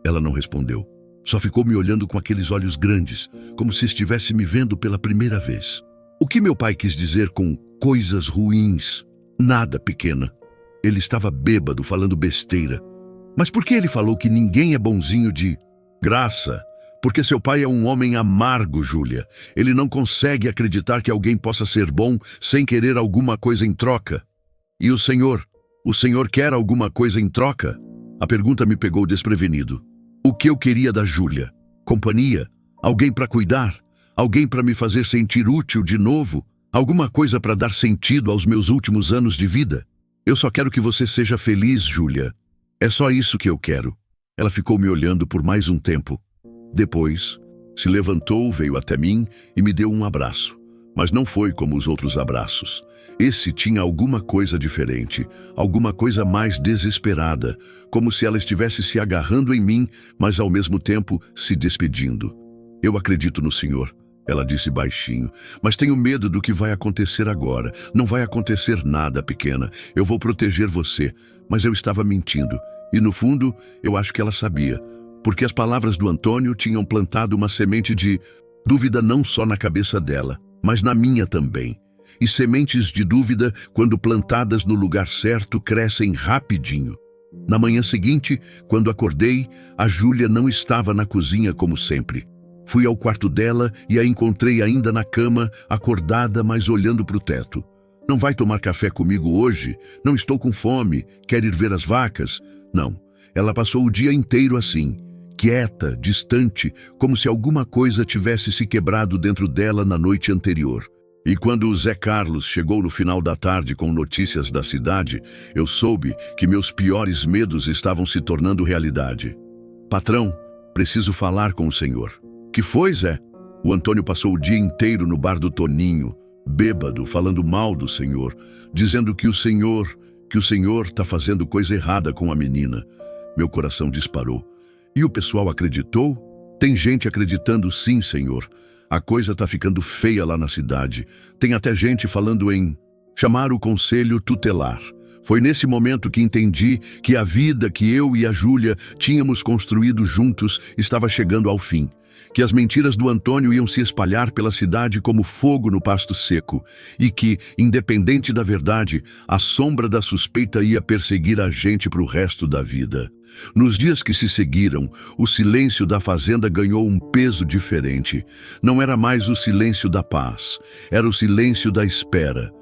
Ela não respondeu. Só ficou me olhando com aqueles olhos grandes, como se estivesse me vendo pela primeira vez. O que meu pai quis dizer com coisas ruins? Nada, pequena. Ele estava bêbado, falando besteira. Mas por que ele falou que ninguém é bonzinho de graça? Porque seu pai é um homem amargo, Júlia. Ele não consegue acreditar que alguém possa ser bom sem querer alguma coisa em troca. E o senhor quer alguma coisa em troca? A pergunta me pegou desprevenido. O que eu queria da Júlia? Companhia? Alguém para cuidar? Alguém para me fazer sentir útil de novo? Alguma coisa para dar sentido aos meus últimos anos de vida? Eu só quero que você seja feliz, Júlia. É só isso que eu quero. Ela ficou me olhando por mais um tempo. Depois, se levantou, veio até mim e me deu um abraço. Mas não foi como os outros abraços. Esse tinha alguma coisa diferente, alguma coisa mais desesperada, como se ela estivesse se agarrando em mim, mas ao mesmo tempo se despedindo. Eu acredito no senhor, ela disse baixinho, mas tenho medo do que vai acontecer agora. Não vai acontecer nada, pequena. Eu vou proteger você. Mas eu estava mentindo. E no fundo, eu acho que ela sabia. Porque as palavras do Antônio tinham plantado uma semente de dúvida não só na cabeça dela, mas na minha também. E sementes de dúvida, quando plantadas no lugar certo, crescem rapidinho. Na manhã seguinte, quando acordei, a Júlia não estava na cozinha como sempre. Fui ao quarto dela e a encontrei ainda na cama, acordada, mas olhando para o teto. Não vai tomar café comigo hoje? Não estou com fome. Quer ir ver as vacas? Não. Ela passou o dia inteiro assim, quieta, distante, como se alguma coisa tivesse se quebrado dentro dela na noite anterior. E quando o Zé Carlos chegou no final da tarde com notícias da cidade, eu soube que meus piores medos estavam se tornando realidade. Patrão, preciso falar com o senhor. Que foi, Zé? O Antônio passou o dia inteiro no bar do Toninho, bêbado, falando mal do senhor, dizendo que o senhor está fazendo coisa errada com a menina. Meu coração disparou. E o pessoal acreditou? Tem gente acreditando sim, senhor. A coisa está ficando feia lá na cidade. Tem até gente falando em chamar o conselho tutelar. Foi nesse momento que entendi que a vida que eu e a Júlia tínhamos construído juntos estava chegando ao fim. Que as mentiras do Antônio iam se espalhar pela cidade como fogo no pasto seco, e que, independente da verdade, a sombra da suspeita ia perseguir a gente para o resto da vida. Nos dias que se seguiram, o silêncio da fazenda ganhou um peso diferente. Não era mais o silêncio da paz, era o silêncio da espera.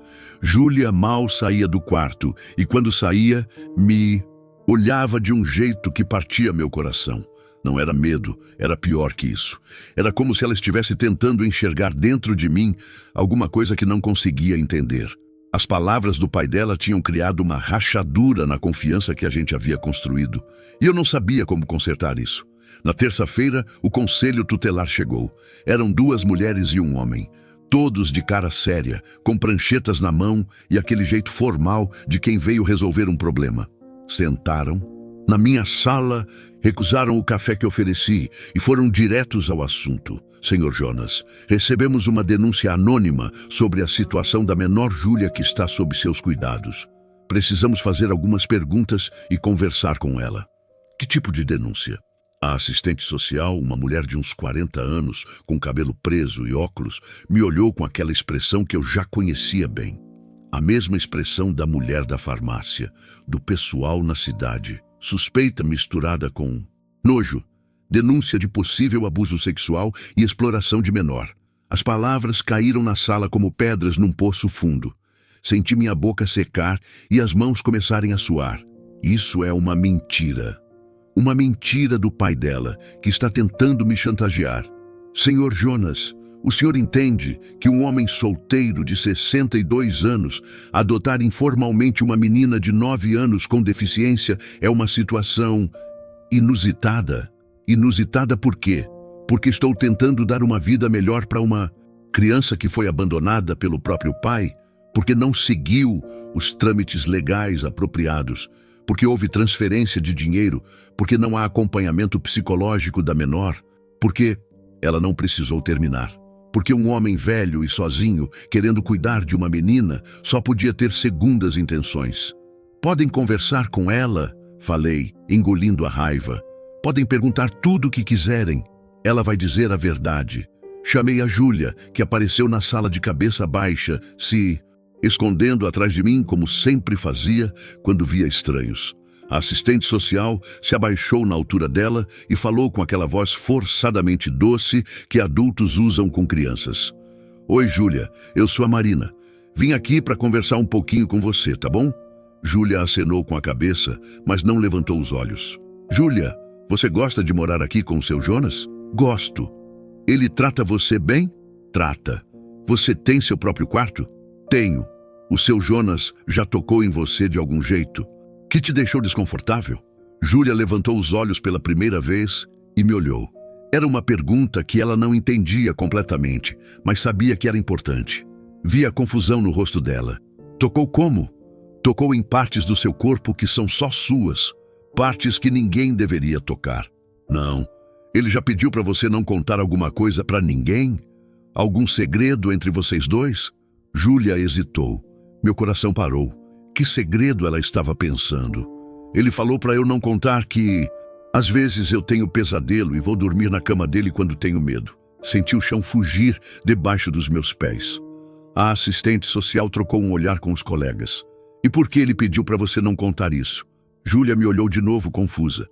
Júlia mal saía do quarto, e quando saía, me olhava de um jeito que partia meu coração. Não era medo, era pior que isso. Era como se ela estivesse tentando enxergar dentro de mim alguma coisa que não conseguia entender. As palavras do pai dela tinham criado uma rachadura na confiança que a gente havia construído. E eu não sabia como consertar isso. Na terça-feira, o conselho tutelar chegou. Eram 2 mulheres e um homem. Todos de cara séria, com pranchetas na mão e aquele jeito formal de quem veio resolver um problema. Sentaram na minha sala, recusaram o café que ofereci e foram diretos ao assunto. Senhor Jonas, recebemos uma denúncia anônima sobre a situação da menor Júlia que está sob seus cuidados. Precisamos fazer algumas perguntas e conversar com ela. Que tipo de denúncia? A assistente social, uma mulher de uns 40 anos, com cabelo preso e óculos, me olhou com aquela expressão que eu já conhecia bem. A mesma expressão da mulher da farmácia, do pessoal na cidade. Suspeita misturada com nojo, denúncia de possível abuso sexual e exploração de menor. As palavras caíram na sala como pedras num poço fundo. Senti minha boca secar e as mãos começarem a suar. Isso é uma mentira. Uma mentira do pai dela, que está tentando me chantagear. Senhor Jonas, o senhor entende que um homem solteiro de 62 anos adotar informalmente uma menina de 9 anos com deficiência é uma situação inusitada? Inusitada por quê? Porque estou tentando dar uma vida melhor para uma criança que foi abandonada pelo próprio pai, porque não seguiu os trâmites legais apropriados, porque houve transferência de dinheiro, porque não há acompanhamento psicológico da menor, porque ela não precisou terminar. Porque um homem velho e sozinho, querendo cuidar de uma menina, só podia ter segundas intenções. Podem conversar com ela, falei, engolindo a raiva. Podem perguntar tudo o que quiserem. Ela vai dizer a verdade. Chamei a Júlia, que apareceu na sala de cabeça baixa, se escondendo atrás de mim como sempre fazia quando via estranhos. A assistente social se abaixou na altura dela e falou com aquela voz forçadamente doce que adultos usam com crianças. Oi, Júlia, eu sou a Marina. Vim aqui para conversar um pouquinho com você, tá bom? Júlia acenou com a cabeça, mas não levantou os olhos. Júlia, você gosta de morar aqui com o seu Jonas? Gosto. Ele trata você bem? Trata. Você tem seu próprio quarto? Tenho. O seu Jonas já tocou em você de algum jeito? Que te deixou desconfortável? Júlia levantou os olhos pela primeira vez e me olhou. Era uma pergunta que ela não entendia completamente, mas sabia que era importante. Vi a confusão no rosto dela. Tocou como? Tocou em partes do seu corpo que são só suas, partes que ninguém deveria tocar. Não. Ele já pediu para você não contar alguma coisa para ninguém? Algum segredo entre vocês dois? Júlia hesitou. Meu coração parou. Que segredo ela estava pensando? Ele falou para eu não contar que às vezes eu tenho pesadelo e vou dormir na cama dele quando tenho medo. Senti o chão fugir debaixo dos meus pés. A assistente social trocou um olhar com os colegas. E por que ele pediu para você não contar isso? Júlia me olhou de novo confusa.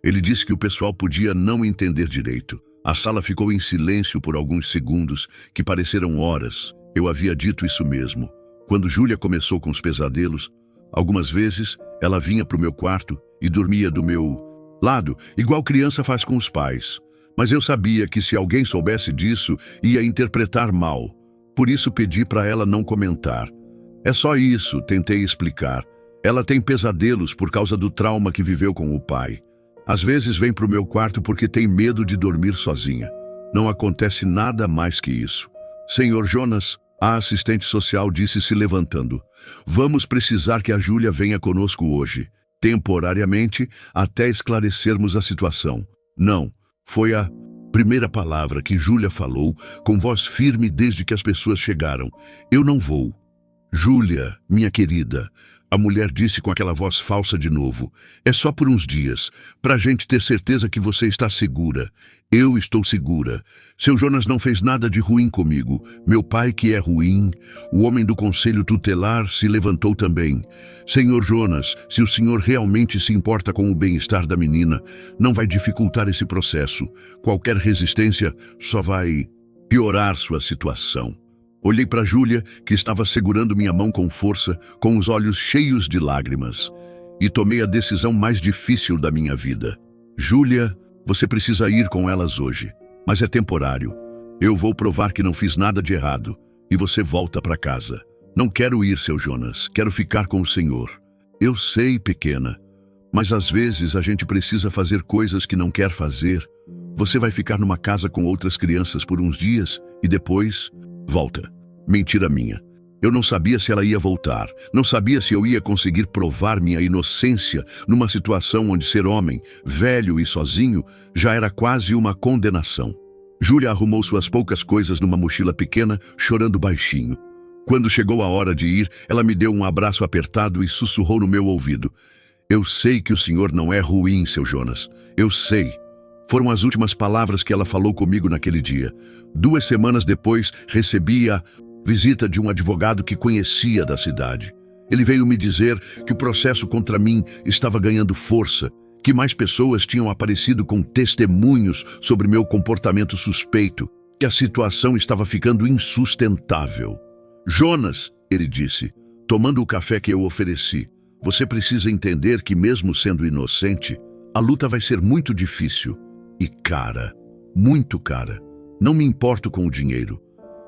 Ele disse que o pessoal podia não entender direito. A sala ficou em silêncio por alguns segundos, que pareceram horas. Eu havia dito isso mesmo. Quando Júlia começou com os pesadelos, algumas vezes ela vinha para o meu quarto e dormia do meu lado, igual criança faz com os pais. Mas eu sabia que se alguém soubesse disso, ia interpretar mal. Por isso pedi para ela não comentar. É só isso, tentei explicar. Ela tem pesadelos por causa do trauma que viveu com o pai. Às vezes vem para o meu quarto porque tem medo de dormir sozinha. Não acontece nada mais que isso. Senhor Jonas, a assistente social disse se levantando. Vamos precisar que a Júlia venha conosco hoje, temporariamente, até esclarecermos a situação. Não, foi a primeira palavra que Júlia falou, com voz firme desde que as pessoas chegaram. Eu não vou. Júlia, minha querida, a mulher disse com aquela voz falsa de novo. É só por uns dias, para a gente ter certeza que você está segura. Eu estou segura. Seu Jonas não fez nada de ruim comigo. Meu pai que é ruim. O homem do conselho tutelar se levantou também. Senhor Jonas, se o senhor realmente se importa com o bem-estar da menina, não vai dificultar esse processo. Qualquer resistência só vai piorar sua situação. Olhei para Júlia, que estava segurando minha mão com força, com os olhos cheios de lágrimas, e tomei a decisão mais difícil da minha vida. Júlia, Você precisa ir com elas hoje, mas é temporário. Eu vou provar que não fiz nada de errado e você volta para casa. Não quero ir, seu Jonas, quero ficar com o Senhor. Eu sei, pequena, mas às vezes a gente precisa fazer coisas que não quer fazer. Você vai ficar numa casa com outras crianças por uns dias e depois volta. Mentira minha. Eu não sabia se ela ia voltar, não sabia se eu ia conseguir provar minha inocência numa situação onde ser homem, velho e sozinho, já era quase uma condenação. Júlia arrumou suas poucas coisas numa mochila pequena, chorando baixinho. Quando chegou a hora de ir, ela me deu um abraço apertado e sussurrou no meu ouvido. Eu sei que o senhor não é ruim, seu Jonas. Eu sei. Foram as últimas palavras que ela falou comigo naquele dia. 2 semanas depois, recebi a visita de um advogado que conhecia da cidade. Ele veio me dizer que o processo contra mim estava ganhando força, que mais pessoas tinham aparecido com testemunhos sobre meu comportamento suspeito, que a situação estava ficando insustentável. Jonas, ele disse, tomando o café que eu ofereci, você precisa entender que mesmo sendo inocente, a luta vai ser muito difícil e cara, muito cara. Não me importo com o dinheiro.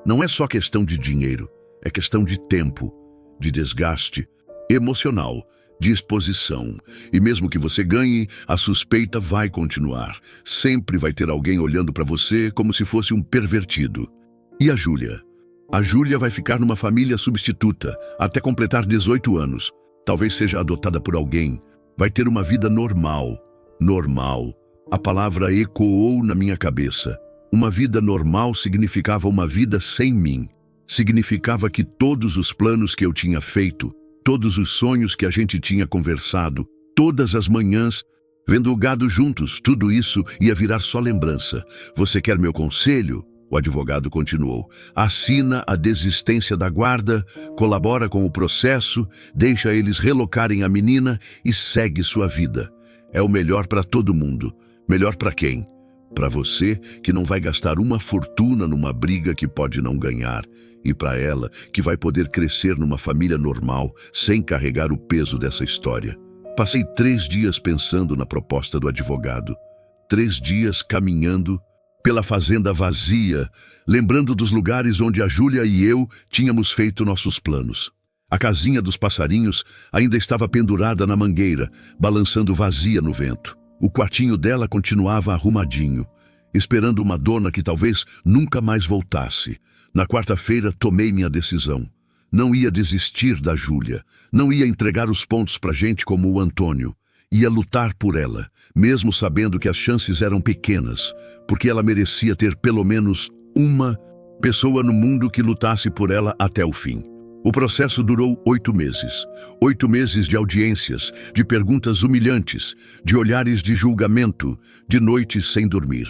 Não é só questão de dinheiro, é questão de tempo, de desgaste emocional, de exposição. E mesmo que você ganhe, a suspeita vai continuar. Sempre vai ter alguém olhando para você como se fosse um pervertido. E a Júlia? A Júlia vai ficar numa família substituta até completar 18 anos. Talvez seja adotada por alguém. Vai ter uma vida normal. Normal. A palavra ecoou na minha cabeça. Uma vida normal significava uma vida sem mim. Significava que todos os planos que eu tinha feito, todos os sonhos que a gente tinha conversado, todas as manhãs, vendo o gado juntos, tudo isso ia virar só lembrança. Você quer meu conselho? O advogado continuou. Assina a desistência da guarda, colabora com o processo, deixa eles relocarem a menina e segue sua vida. É o melhor para todo mundo. Melhor para quem? Para você, que não vai gastar uma fortuna numa briga que pode não ganhar. E para ela, que vai poder crescer numa família normal, sem carregar o peso dessa história. Passei 3 dias pensando na proposta do advogado. 3 dias caminhando pela fazenda vazia, lembrando dos lugares onde a Júlia e eu tínhamos feito nossos planos. A casinha dos passarinhos ainda estava pendurada na mangueira, balançando vazia no vento. O quartinho dela continuava arrumadinho, esperando uma dona que talvez nunca mais voltasse. Na quarta-feira tomei minha decisão. Não ia desistir da Júlia, não ia entregar os pontos pra gente como o Antônio. Ia lutar por ela, mesmo sabendo que as chances eram pequenas, porque ela merecia ter pelo menos uma pessoa no mundo que lutasse por ela até o fim. O processo durou 8 meses. 8 meses de audiências, de perguntas humilhantes, de olhares de julgamento, de noites sem dormir.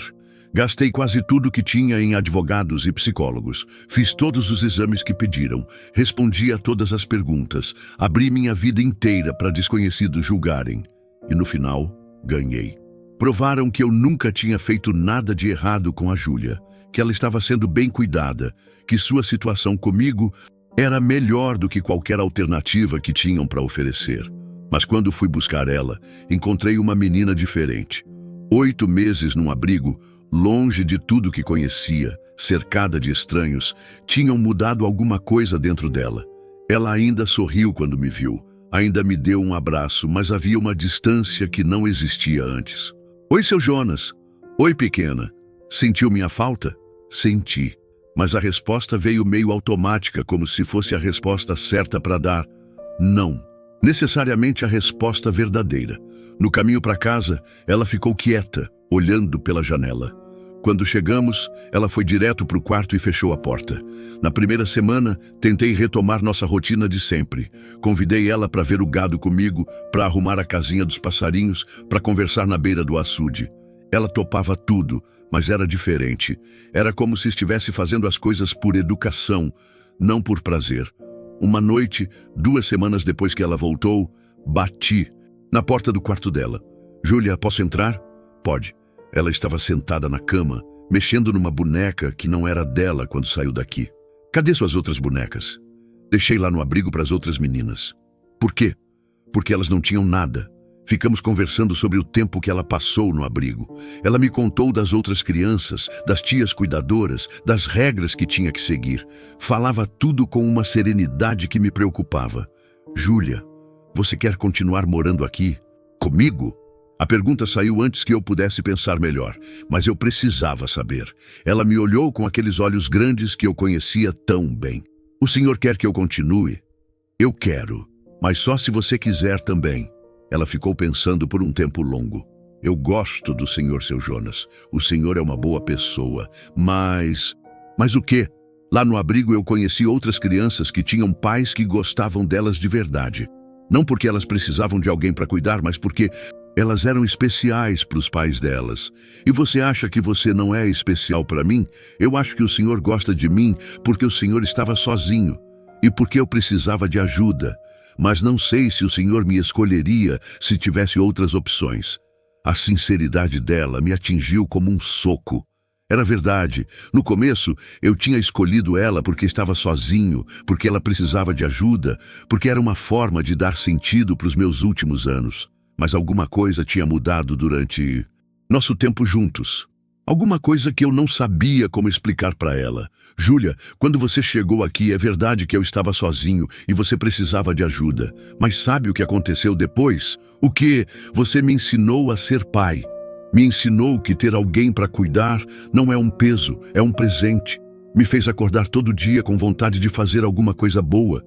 Gastei quase tudo que tinha em advogados e psicólogos. Fiz todos os exames que pediram. Respondi a todas as perguntas. Abri minha vida inteira para desconhecidos julgarem. E no final, ganhei. Provaram que eu nunca tinha feito nada de errado com a Júlia, que ela estava sendo bem cuidada, que sua situação comigo era melhor do que qualquer alternativa que tinham para oferecer. Mas quando fui buscar ela, encontrei uma menina diferente. 8 meses num abrigo, longe de tudo que conhecia, cercada de estranhos, tinham mudado alguma coisa dentro dela. Ela ainda sorriu quando me viu, ainda me deu um abraço, mas havia uma distância que não existia antes. Oi, seu Jonas. Oi, pequena. Sentiu minha falta? Senti. Mas a resposta veio meio automática, como se fosse a resposta certa para dar. Não. Necessariamente a resposta verdadeira. No caminho para casa, ela ficou quieta, olhando pela janela. Quando chegamos, ela foi direto para o quarto e fechou a porta. Na primeira semana, tentei retomar nossa rotina de sempre. Convidei ela para ver o gado comigo, para arrumar a casinha dos passarinhos, para conversar na beira do açude. Ela topava tudo, mas era diferente. Era como se estivesse fazendo as coisas por educação, não por prazer. Uma noite, 2 semanas depois que ela voltou, bati na porta do quarto dela. Júlia, posso entrar? Pode. Ela estava sentada na cama, mexendo numa boneca que não era dela quando saiu daqui. Cadê suas outras bonecas? Deixei lá no abrigo para as outras meninas. Por quê? Porque elas não tinham nada. Ficamos conversando sobre o tempo que ela passou no abrigo. Ela me contou das outras crianças, das tias cuidadoras, das regras que tinha que seguir. Falava tudo com uma serenidade que me preocupava. Júlia, você quer continuar morando aqui? Comigo? A pergunta saiu antes que eu pudesse pensar melhor, mas eu precisava saber. Ela me olhou com aqueles olhos grandes que eu conhecia tão bem. O senhor quer que eu continue? Eu quero, mas só se você quiser também. Ela ficou pensando por um tempo longo. Eu gosto do senhor, seu Jonas. O senhor é uma boa pessoa, mas... Mas o quê? Lá no abrigo eu conheci outras crianças que tinham pais que gostavam delas de verdade. Não porque elas precisavam de alguém para cuidar, mas porque elas eram especiais para os pais delas. E você acha que você não é especial para mim? Eu acho que o senhor gosta de mim porque o senhor estava sozinho e porque eu precisava de ajuda. Mas não sei se o senhor me escolheria se tivesse outras opções. A sinceridade dela me atingiu como um soco. Era verdade. No começo, eu tinha escolhido ela porque estava sozinho, porque ela precisava de ajuda, porque era uma forma de dar sentido para os meus últimos anos. Mas alguma coisa tinha mudado durante nosso tempo juntos. Alguma coisa que eu não sabia como explicar para ela. Júlia, quando você chegou aqui, é verdade que eu estava sozinho e você precisava de ajuda. Mas sabe o que aconteceu depois? O que? Você me ensinou a ser pai. Me ensinou que ter alguém para cuidar não é um peso, é um presente. Me fez acordar todo dia com vontade de fazer alguma coisa boa.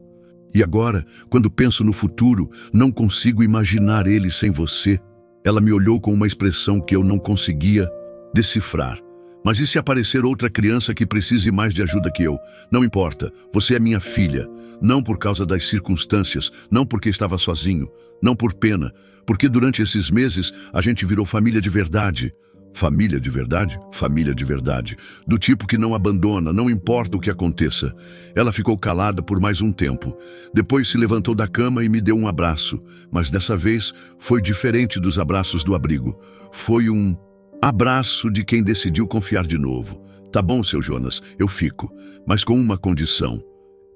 E agora, quando penso no futuro, não consigo imaginar ele sem você. Ela me olhou com uma expressão que eu não conseguia decifrar. Mas e se aparecer outra criança que precise mais de ajuda que eu? Não importa, você é minha filha. Não por causa das circunstâncias, não porque estava sozinho, não por pena, porque durante esses meses a gente virou família de verdade. Família de verdade? Família de verdade. Do tipo que não abandona, não importa o que aconteça. Ela ficou calada por mais um tempo. Depois se levantou da cama e me deu um abraço. Mas dessa vez foi diferente dos abraços do abrigo. Foi um abraço de quem decidiu confiar de novo. Tá bom, seu Jonas, eu fico, mas com uma condição.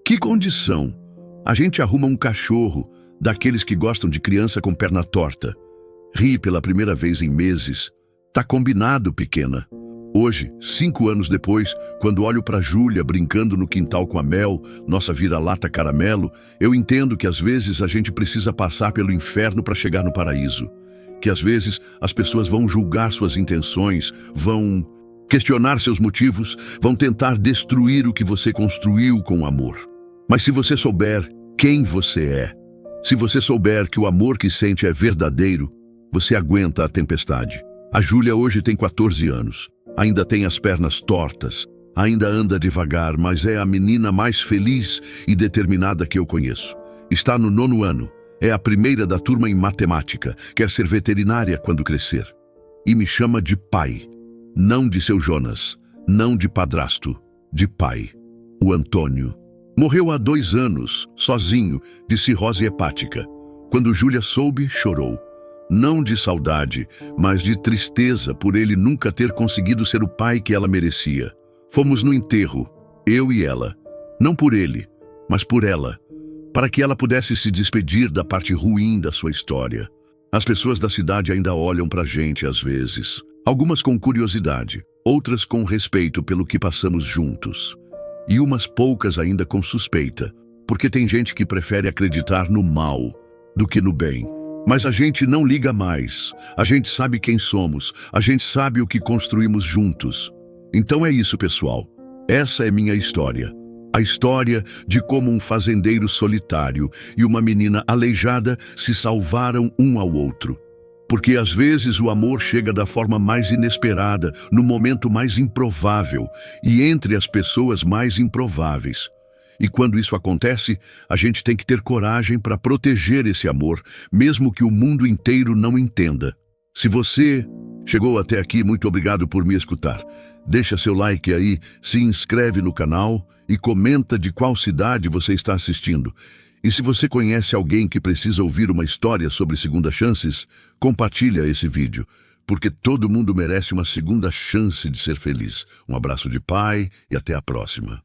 Que condição? A gente arruma um cachorro, daqueles que gostam de criança com perna torta. Ri pela primeira vez em meses. Tá combinado, pequena. Hoje, 5 anos depois, quando olho para Júlia brincando no quintal com a Mel, nossa vira-lata caramelo, eu entendo que às vezes a gente precisa passar pelo inferno para chegar no paraíso. Que às vezes as pessoas vão julgar suas intenções, vão questionar seus motivos, vão tentar destruir o que você construiu com amor. Mas se você souber quem você é, se você souber que o amor que sente é verdadeiro, você aguenta a tempestade. A Júlia hoje tem 14 anos, ainda tem as pernas tortas, ainda anda devagar, mas é a menina mais feliz e determinada que eu conheço. Está no 9º ano. É a primeira da turma em matemática, quer ser veterinária quando crescer. E me chama de pai. Não de seu Jonas, não de padrasto, de pai. O Antônio. Morreu há 2 anos, sozinho, de cirrose hepática. Quando Júlia soube, chorou. Não de saudade, mas de tristeza por ele nunca ter conseguido ser o pai que ela merecia. Fomos no enterro, eu e ela. Não por ele, mas por ela. Para que ela pudesse se despedir da parte ruim da sua história. As pessoas da cidade ainda olham pra gente às vezes. Algumas com curiosidade, outras com respeito pelo que passamos juntos. E umas poucas ainda com suspeita, porque tem gente que prefere acreditar no mal do que no bem. Mas a gente não liga mais. A gente sabe quem somos, a gente sabe o que construímos juntos. Então é isso, pessoal. Essa é minha história. A história de como um fazendeiro solitário e uma menina aleijada se salvaram um ao outro. Porque às vezes o amor chega da forma mais inesperada, no momento mais improvável e entre as pessoas mais improváveis. E quando isso acontece, a gente tem que ter coragem para proteger esse amor, mesmo que o mundo inteiro não entenda. Se você chegou até aqui, muito obrigado por me escutar. Deixa seu like aí, se inscreve no canal e comenta de qual cidade você está assistindo. E se você conhece alguém que precisa ouvir uma história sobre segundas chances, compartilha esse vídeo, porque todo mundo merece uma segunda chance de ser feliz. Um abraço de pai e até a próxima.